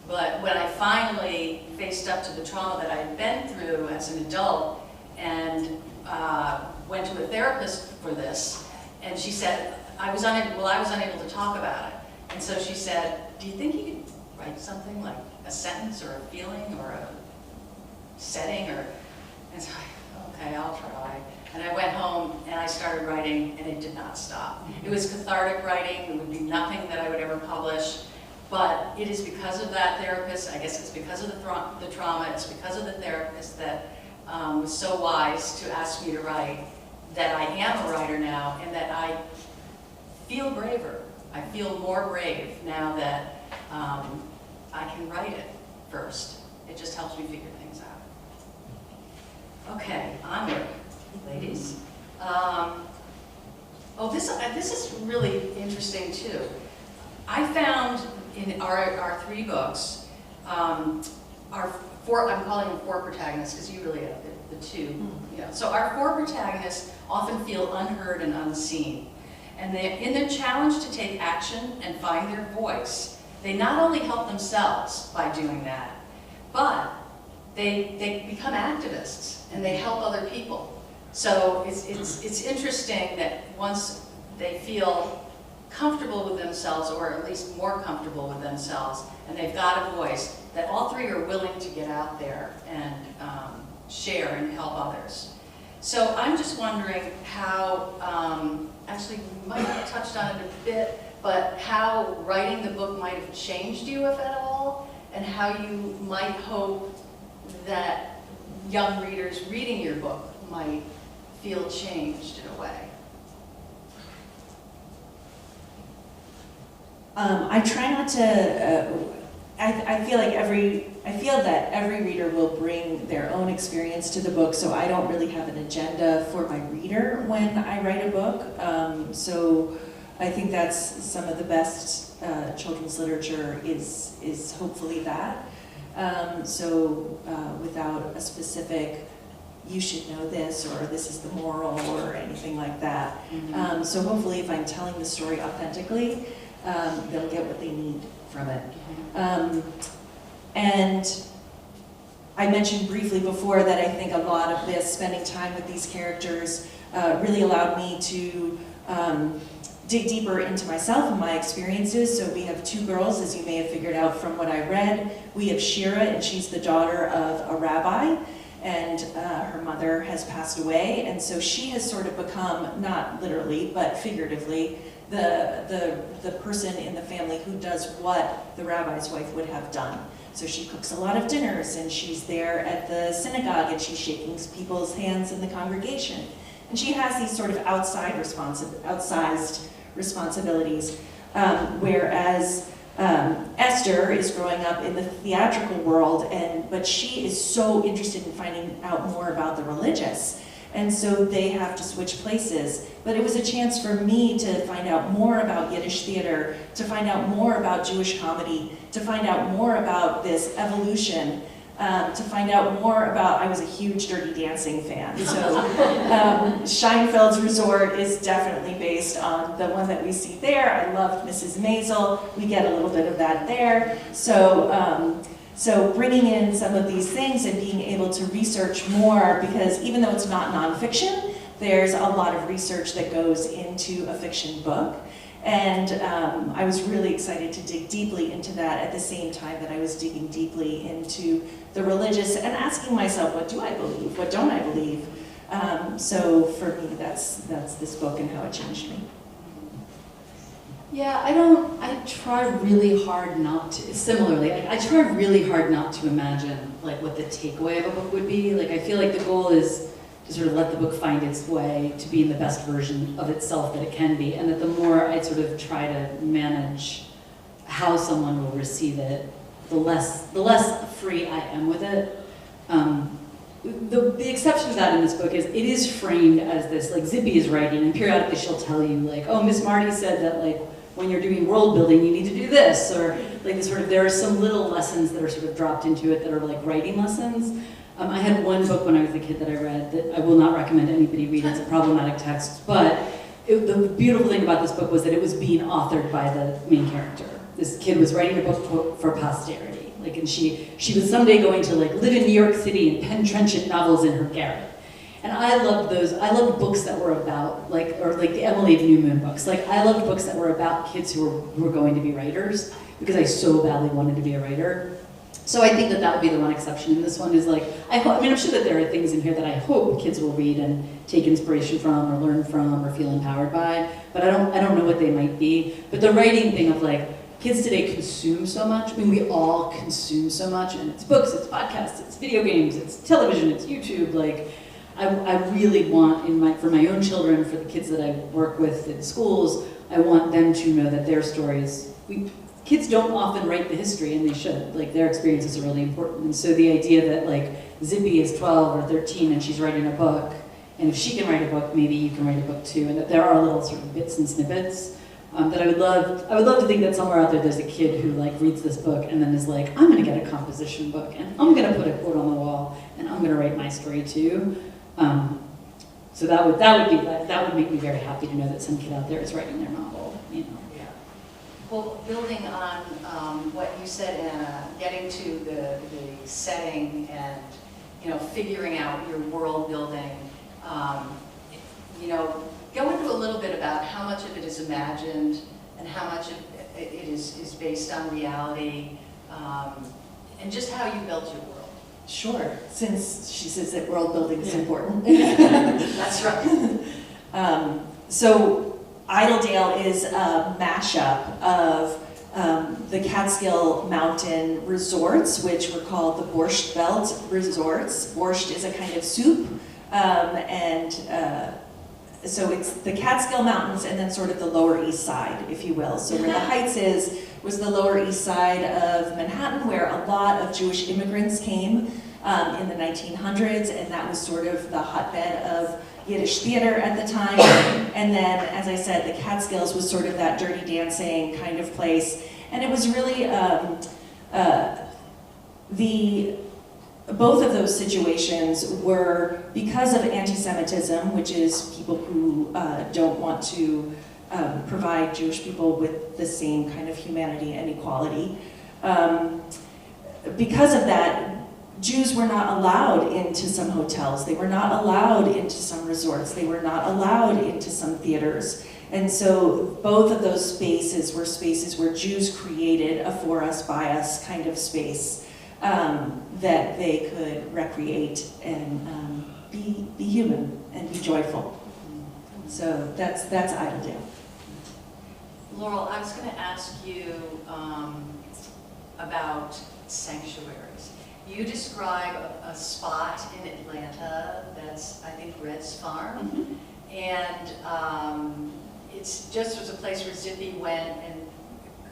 But when I finally faced up to the trauma that I had been through as an adult and went to a therapist for this, And she said, I was unable to talk about it. And so she said, do you think you could write something like a sentence or a feeling or a setting or, and so okay, I'll try. And I went home and I started writing and it did not stop. It was cathartic writing. It would be nothing that I would ever publish. But it is because of that therapist, I guess it's because of the trauma, it's because of the therapist that was so wise to ask me to write, that I am a writer now and that I feel braver. I feel more brave now that I can write it first. It just helps me figure things out. Okay, onward, ladies. This is really interesting too. I found in our 3 books, I'm calling them 4 protagonists because you really have the 2. Yeah. So our 4 protagonists often feel unheard and unseen. And in their challenge to take action and find their voice, they not only help themselves by doing that, but they become activists and they help other people. So it's interesting that once they feel comfortable with themselves, or at least more comfortable with themselves, and they've got a voice, that all 3 are willing to get out there and share and help others. So I'm just wondering how, actually we might have touched on it a bit, but how writing the book might have changed you, if at all, and how you might hope that young readers reading your book might feel changed in a way.
I try not to, I feel that every reader will bring their own experience to the book, so I don't really have an agenda for my reader when I write a book. So I think that's some of the best children's literature is hopefully that. Without a specific, you should know this, or this is the moral, or anything like that.
Mm-hmm.
So hopefully if I'm telling the story authentically, they'll get what they need from it. And I mentioned briefly before that I think a lot of this, spending time with these characters, really allowed me to dig deeper into myself and my experiences. So we have 2 girls, as you may have figured out from what I read. We have Shira, and she's the daughter of a rabbi, and her mother has passed away, and so she has sort of become, not literally, but figuratively, the person in the family who does what the rabbi's wife would have done. So she cooks a lot of dinners, and she's there at the synagogue, and she's shaking people's hands in the congregation. And she has these sort of outsized responsibilities, whereas Esther is growing up in the theatrical world, but she is so interested in finding out more about the religious. And so they have to switch places. But it was a chance for me to find out more about Yiddish theater, to find out more about Jewish comedy, to find out more about this evolution, to find out more about, I was a huge Dirty Dancing fan. So Scheinfeld's Resort is definitely based on the one that we see there. I loved Mrs. Maisel. We get a little bit of that there. So bringing in some of these things and being able to research more, because even though it's not nonfiction, there's a lot of research that goes into a fiction book. And I was really excited to dig deeply into that at the same time that I was digging deeply into the religious and asking myself, what do I believe? What don't I believe? So for me, that's this book and how it changed me.
Yeah, I try really hard not to, similarly, I try really hard not to imagine like what the takeaway of a book would be. Like I feel like the goal is to sort of let the book find its way to be in the best version of itself that it can be, and that the more I sort of try to manage how someone will receive it, the less free I am with it. The exception to that in this book is it is framed as this, like Zippy is writing, and periodically she'll tell you like, oh, Miss Marty said that like when you're doing world building you need to do this, or like this sort of, there are some little lessons that are sort of dropped into it that are like writing lessons. I had one book when I was a kid that I read that I will not recommend anybody read. It's a problematic text, but the beautiful thing about this book was that it was being authored by the main character. This kid was writing a book for posterity, like, and she was someday going to like live in New York City and pen trenchant novels in her garret.
And I loved those. I loved books that were about, like the Emily of New Moon books. Like, I loved books that were about kids who were going to be writers, because I so badly wanted to be a writer. So I think that would be the one exception. And this one is like, I mean, I'm sure that there are things in here that I hope kids will read and take inspiration from, or learn from, or feel empowered by. But I don't know what they might be. But the writing thing of like, kids today consume so much. I mean, we all consume so much, and it's books, it's podcasts, it's video games, it's television, it's YouTube. Like, I really want for my own children, for the kids that I work with in schools, I want them to know that their stories, kids don't often write the history, and they should. Like, their experiences are really important. And so the idea that like Zippy is 12 or 13 and she's writing a book, and if she can write a book, maybe you can write a book too, and that there are little sort of bits and snippets that I would love to think that somewhere out there there's a kid who like reads this book and then is like, I'm gonna get a composition book, and I'm gonna put a quote on the wall, and I'm gonna write my story too. So that would make me very happy to know that some kid out there is writing their novel, you know.
Yeah. Well, building on what you said, Anna, getting to the setting and, you know, figuring out your world building, you know, go into a little bit about how much of it is imagined and how much of it is based on reality, and just how you built your world.
Sure, since she says that world building is important.
That's right.
So Idledale is a mashup of the Catskill Mountain resorts, which were called the Borscht Belt resorts. Borscht is a kind of soup, so it's the Catskill Mountains and then sort of the Lower East Side, if you will. So where the Heights was the Lower East Side of Manhattan, where a lot of Jewish immigrants came in the 1900s, and that was sort of the hotbed of Yiddish theater at the time. And then, as I said, the Catskills was sort of that dirty dancing kind of place. And it was really both of those situations were because of anti-Semitism, which is people who don't want to provide Jewish people with the same kind of humanity and equality. Because of that, Jews were not allowed into some hotels. They were not allowed into some resorts. They were not allowed into some theaters. And so both of those spaces were spaces where Jews created a for us, by us kind of space that they could recreate and be human and be joyful. So that's Idledale.
Laurel, I was going to ask you about sanctuaries. You describe a spot in Atlanta that's, I think, Red's Farm, and it's just was a place where Zippy went and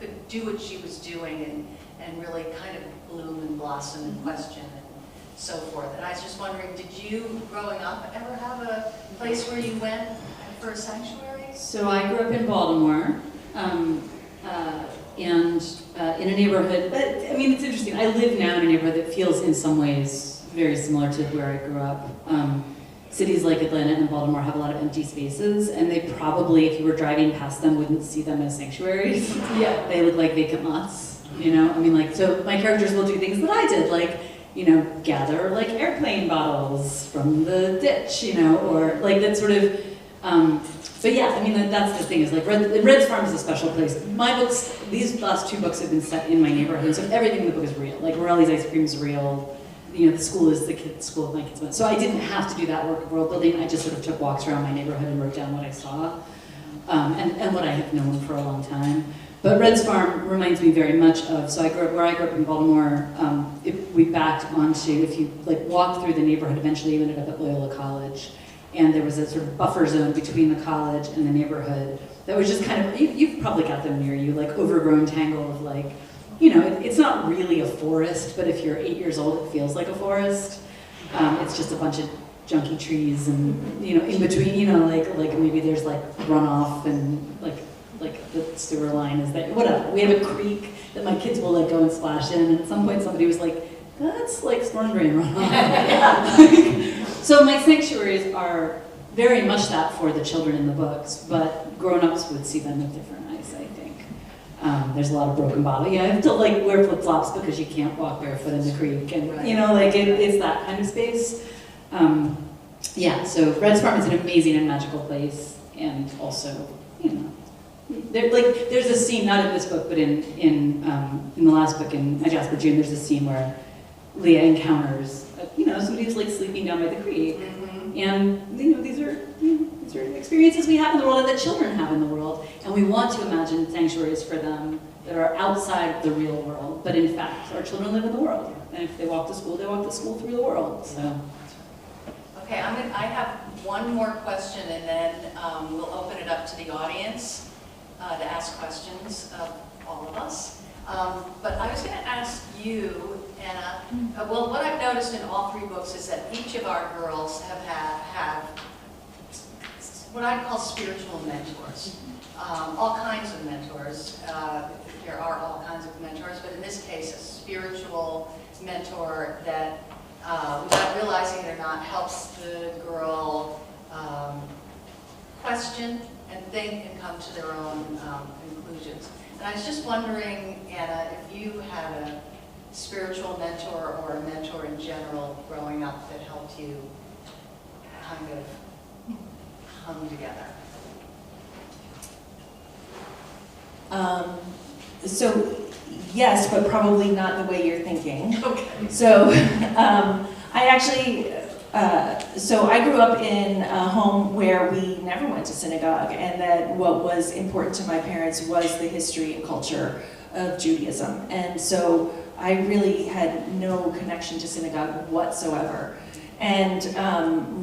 could do what she was doing and really kind of bloom and blossom and question and so forth. And I was just wondering, did you, growing up, ever have a place where you went for a sanctuary?
So I grew up in Baltimore, and in a neighborhood, but I mean, it's interesting. I live now in a neighborhood that feels in some ways very similar to where I grew up. Cities like Atlanta and Baltimore have a lot of empty spaces, and they probably, if you were driving past them, wouldn't see them as sanctuaries. Yeah. They look like vacant lots, you know? I mean, like, so my characters will do things that I did, like, you know, gather like airplane bottles from the ditch, you know, or like that sort of, but yeah, I mean, that's the thing, is like, Red's Farm is a special place. My books, these last two books have been set in my neighborhood, so everything in the book is real. Like, Morelli's ice cream is real. You know, the school is the school my kids went. So I didn't have to do that work of world building. I just sort of took walks around my neighborhood and wrote down what I saw, and what I have known for a long time. But Red's Farm reminds me very much of, so where I grew up in Baltimore, we backed onto, if you like walked through the neighborhood, eventually you ended up at Loyola College. And there was a sort of buffer zone between the college and the neighborhood that was just kind of, you've probably got them near you, like overgrown tangle of like, you know, it's not really a forest, but if you're 8 years old, it feels like a forest. It's just a bunch of junky trees and, you know, in between, you know, like maybe there's like runoff and like the sewer line is there, whatever. We have a creek that my kids will like go and splash in, and at some point somebody was like, that's like storm drain runoff. So my sanctuaries are very much that for the children in the books, but grown-ups would see them with different eyes, I think. There's a lot of broken bottle. Yeah, I have to like wear flip-flops because you can't walk barefoot in the creek, and you know, like it's that kind of space. Yeah, so Red's Farm is an amazing and magical place, and also, you know, there's a scene, not in this book, but in the last book, in My Jasper June, there's a scene where Leah encounters, somebody who's like sleeping down by the creek, and these are experiences we have in the world and that children have in the world, and we want to imagine sanctuaries for them that are outside the real world, but in fact, our children live in the world, and if they walk to school through the world. So.
Okay, I have one more question, and then we'll open it up to the audience to ask questions of all of us. But I was going to ask you, Anna, well, what I've noticed in all three books is that each of our girls have what I call spiritual mentors. All kinds of mentors. There are all kinds of mentors, but in this case, a spiritual mentor that, without realizing it or not, helps the girl question and think and come to their own conclusions. And I was just wondering, Anna, if you had a spiritual mentor or a mentor in general growing up that helped you kind of come together.
So yes, but probably not the way you're thinking.
Okay.
So so I grew up in a home where we never went to synagogue, and that what was important to my parents was the history and culture of Judaism. And so I really had no connection to synagogue whatsoever. And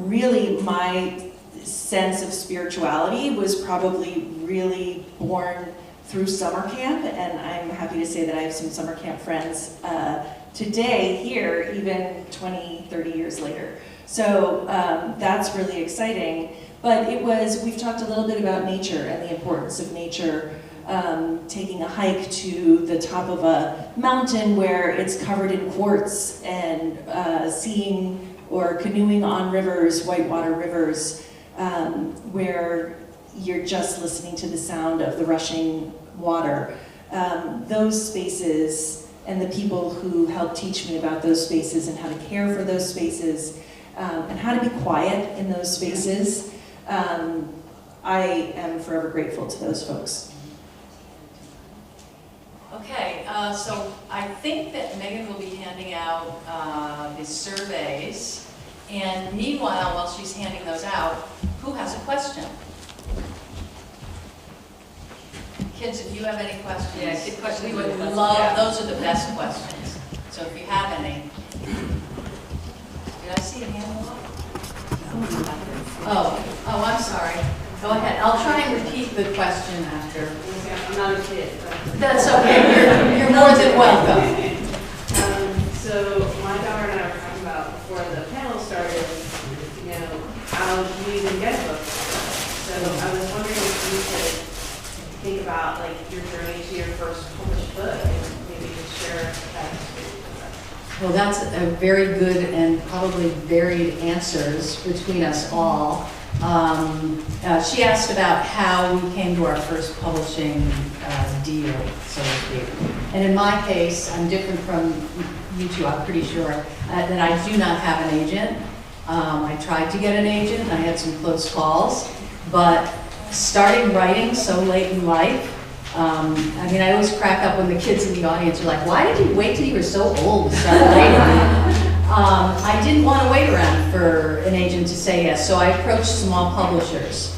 really my sense of spirituality was probably really born through summer camp, and I'm happy to say that I have some summer camp friends today here, even 20, 30 years later. So that's really exciting. But we've talked a little bit about nature and the importance of nature, taking a hike to the top of a mountain where it's covered in quartz, and seeing or canoeing on rivers, whitewater rivers, where you're just listening to the sound of the rushing water. Those spaces and the people who helped teach me about those spaces and how to care for those spaces, and how to be quiet in those spaces, I am forever grateful to those folks.
Okay, so I think that Megan will be handing out the surveys, and meanwhile, while she's handing those out, who has a question? Kids, if you have any questions,
Yeah, kid questions
we would
are the best.
love,
Yeah.
those are the best questions. So if you have any. Did I see a hand go up? Oh, I'm sorry. Go ahead. I'll try and repeat the question after.
I'm not a kid.
That's okay. You're more than welcome.
So my daughter and I were talking about before the panel started, how do you even get books? So I was wondering if you could think about your journey to your first published book and maybe just share that experience with us.
Well, that's a very good and probably varied answers between us all. She asked about how we came to our first publishing deal, so to speak. And in my case, I'm different from you two, I'm pretty sure, that I do not have an agent. I tried to get an agent, I had some close calls, but starting writing so late in life, I always crack up when the kids in the audience are like, why did you wait till you were so old to start writing? I didn't want to wait around for an agent to say yes, so I approached small publishers.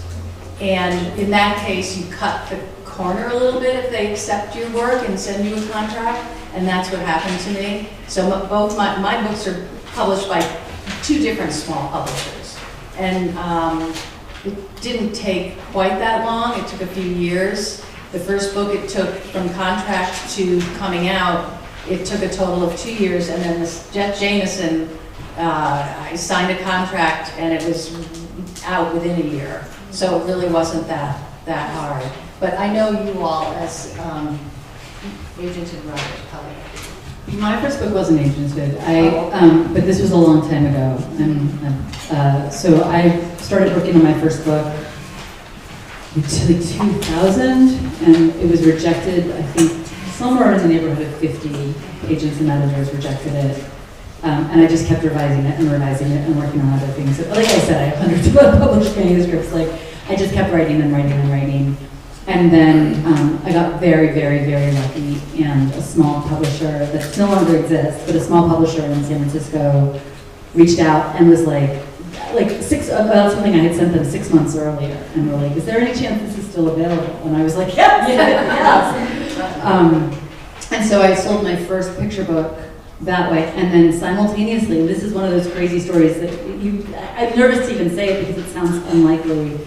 And in that case, you cut the corner a little bit if they accept your work and send you a contract, and that's what happened to me. So both my books are published by two different small publishers. And it didn't take quite that long, it took a few years. The first book it took from contract to coming out, it took a total of 2 years, and then this Jett Jamison, I signed a contract and it was out within a year. So it really wasn't that hard. But I know you all as agented writers, probably.
My first book wasn't agented, but this was a long time ago. And so I started working on my first book in 2000, and it was rejected, I think, somewhere in the neighborhood of 50 agents and editors rejected it. And I just kept revising it and working on other things. So, like I said, I have hundreds of unpublished manuscripts. Like, I just kept writing and writing and writing. And then I got very, very, very lucky, and a small publisher that no longer exists, but a small publisher in San Francisco reached out and was like about something I had sent them 6 months earlier, and were like, "Is there any chance this is still available?" And I was like, "Yes, yes." And so I sold my first picture book that way, and then simultaneously, this is one of those crazy stories that I'm nervous to even say it because it sounds unlikely.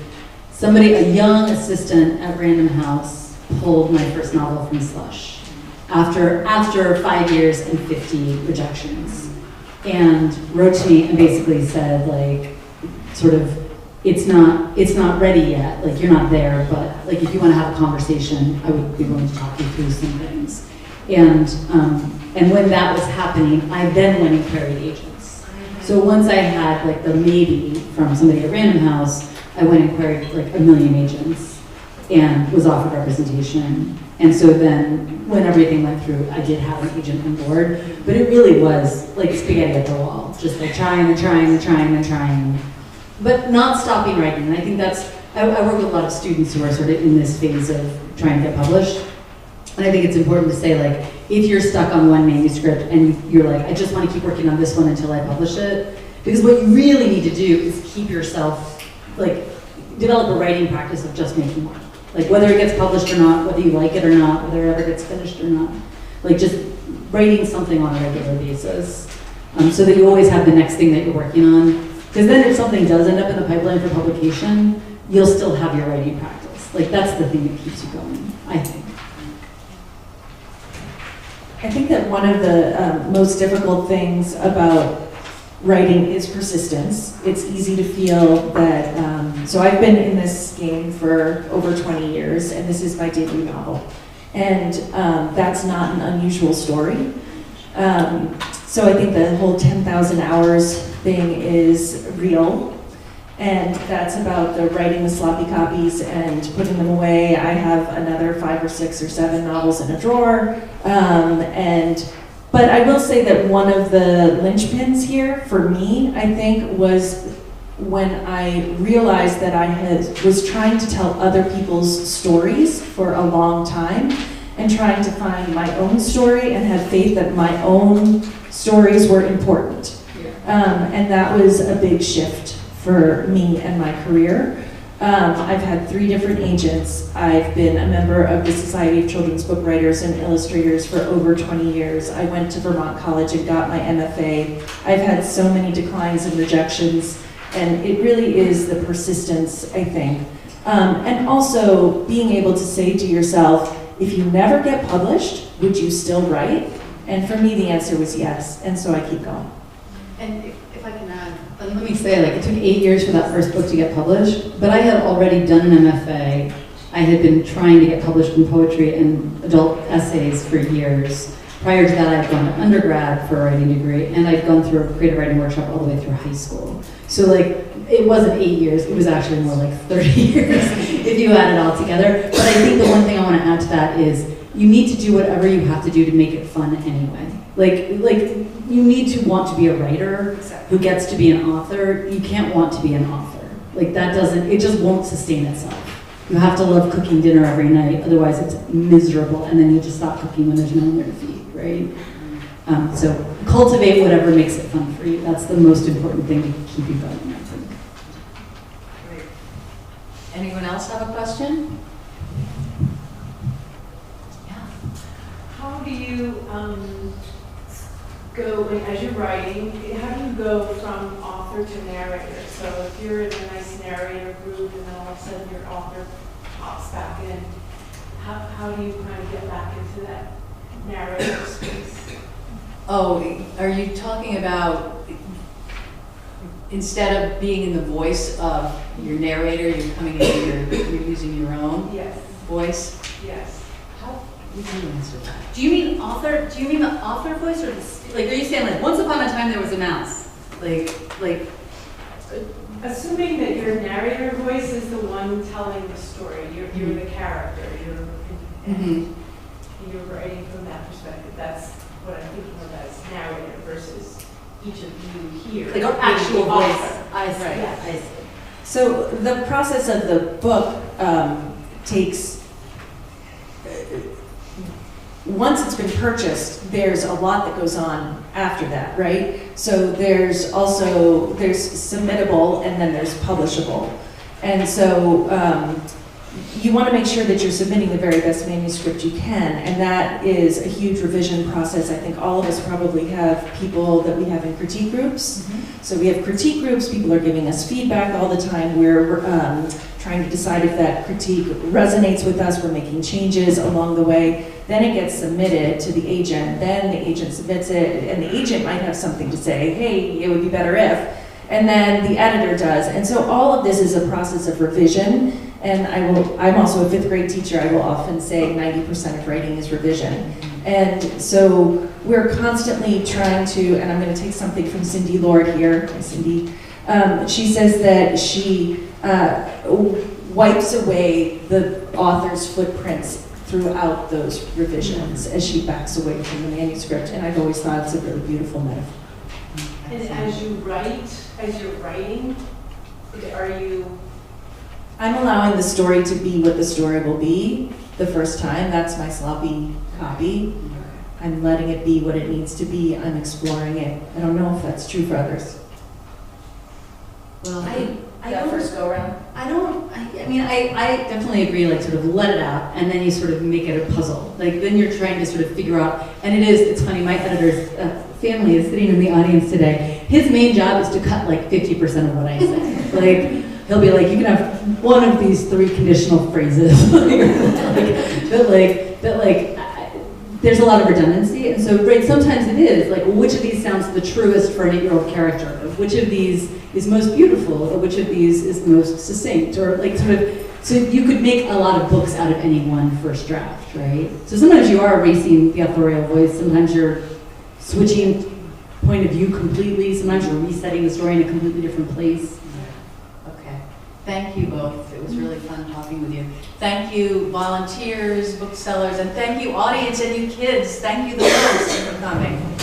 A young assistant at Random House pulled my first novel from Slush after 5 years and 50 rejections, and wrote to me and basically said, like, sort of, it's not ready yet, like, you're not there, but like, if you want to have a conversation, I would be willing to talk you through some things. And when that was happening, I then went and queried agents. So once I had like the maybe from somebody at Random House, I went and queried like 1 million agents and was offered representation. And so then when everything went through, I did have an agent on board, but it really was like spaghetti at the wall, just like trying, but not stopping writing. And I think I work with a lot of students who are sort of in this phase of trying to get published. And I think it's important to say, like, if you're stuck on one manuscript and you're like, I just want to keep working on this one until I publish it, because what you really need to do is keep yourself, like, develop a writing practice of just making more. Like, whether it gets published or not, whether you like it or not, whether it ever gets finished or not. Like, just writing something on a regular basis, so that you always have the next thing that you're working on. Because then if something does end up in the pipeline for publication, you'll still have your writing practice. Like, that's the thing that keeps you going, I think.
I think that one of the most difficult things about writing is persistence. It's easy to feel that, so I've been in this game for over 20 years, and this is my debut novel. And that's not an unusual story. So I think the whole 10,000 hours thing is real. And that's about the writing the sloppy copies and putting them away. I have another 5 or 6 or 7 novels in a drawer. But I will say that one of the linchpins here for me, I think, was when I realized that I was trying to tell other people's stories for a long time and trying to find my own story and have faith that my own stories were important. And that was a big shift for me and my career. I've had 3 different agents. I've been a member of the Society of Children's Book Writers and Illustrators for over 20 years. I went to Vermont College and got my MFA. I've had so many declines and rejections, and it really is the persistence, I think. And also being able to say to yourself, if you never get published, would you still write? And for me, the answer was yes, and so I keep going.
And if I can add, let me say, like, it took 8 years for that first book to get published, but I had already done an MFA. I had been trying to get published in poetry and adult essays for years. Prior to that, I had gone to undergrad for a writing degree, and I'd gone through a creative writing workshop all the way through high school. So, like, it wasn't 8 years, it was actually more like 30 years if you add it all together. But I think the one thing I want to add to that is you need to do whatever you have to do to make it fun anyway. Like you need to want to be a writer who gets to be an author. You can't want to be an author. Like, that doesn't, it just won't sustain itself. You have to love cooking dinner every night, otherwise it's miserable, and then you just stop cooking when there's no one there to feed, right? So cultivate whatever makes it fun for you. That's the most important thing to keep you going, I think.
Great. Anyone else have a question? Yeah.
How do you go, like, as you're writing, how do you go from author to narrator? So if you're in a nice narrator group and then all of a sudden your author pops back in, how do you kind of get back into that narrator space?
Oh, are you talking about instead of being in the voice of your narrator, you're coming into you're using your own voice?
Yes.
How would you answer that?
Do you mean author? Do you mean the author voice, or like, are you saying like once upon a time there was a mouse? Like.
Assuming that your narrator voice is the one telling the story, you're the character, and you're writing from that perspective. That's what I'm thinking of as narrator versus
each of you here.
Like our actual
the
voice.
author.
I see,
Right.
yeah, I see.
So the process of the book takes, once it's been purchased, there's a lot that goes on after that, right? So there's submittable and then there's publishable. And so you want to make sure that you're submitting the very best manuscript you can, and that is a huge revision process. I think all of us probably have people that we have in critique groups. So we have critique groups, people are giving us feedback all the time. We're trying to decide if that critique resonates with us, we're making changes along the way. Then it gets submitted to the agent, then the agent submits it, and the agent might have something to say, hey, it would be better if, and then the editor does. And so all of this is a process of revision. And I'm also a 5th grade teacher. I will often say 90% of writing is revision. And so we're constantly trying to, and I'm going to take something from Cindy Lord here. Hi, Cindy. She says that she wipes away the author's footprints throughout those revisions as she backs away from the manuscript. And I've always thought it's a really beautiful metaphor.
And as you're writing, are you?
I'm allowing the story to be what the story will be the first time. That's my sloppy copy. I'm letting it be what it needs to be. I'm exploring it. I don't know if that's true for others.
Well,
I don't, first go around.
I definitely agree, like sort of let it out and then you sort of make it a puzzle. Like then you're trying to sort of figure out, and it's funny, my editor's family is sitting in the audience today. His main job is to cut like 50% of what I say. Like, he'll be like, you can have one of these 3 conditional phrases. There's a lot of redundancy, and so right, sometimes it is like, well, which of these sounds the truest for an 8-year-old character? Which of these is most beautiful, or which of these is most succinct, or like sort of. So you could make a lot of books out of any one first draft, right? So sometimes you are erasing the authorial voice. Sometimes you're switching point of view completely. Sometimes you're resetting the story in a completely different place.
Okay. Thank you both. It was really fun talking with you. Thank you, volunteers, booksellers, and thank you, audience, and you kids. Thank you the most for coming.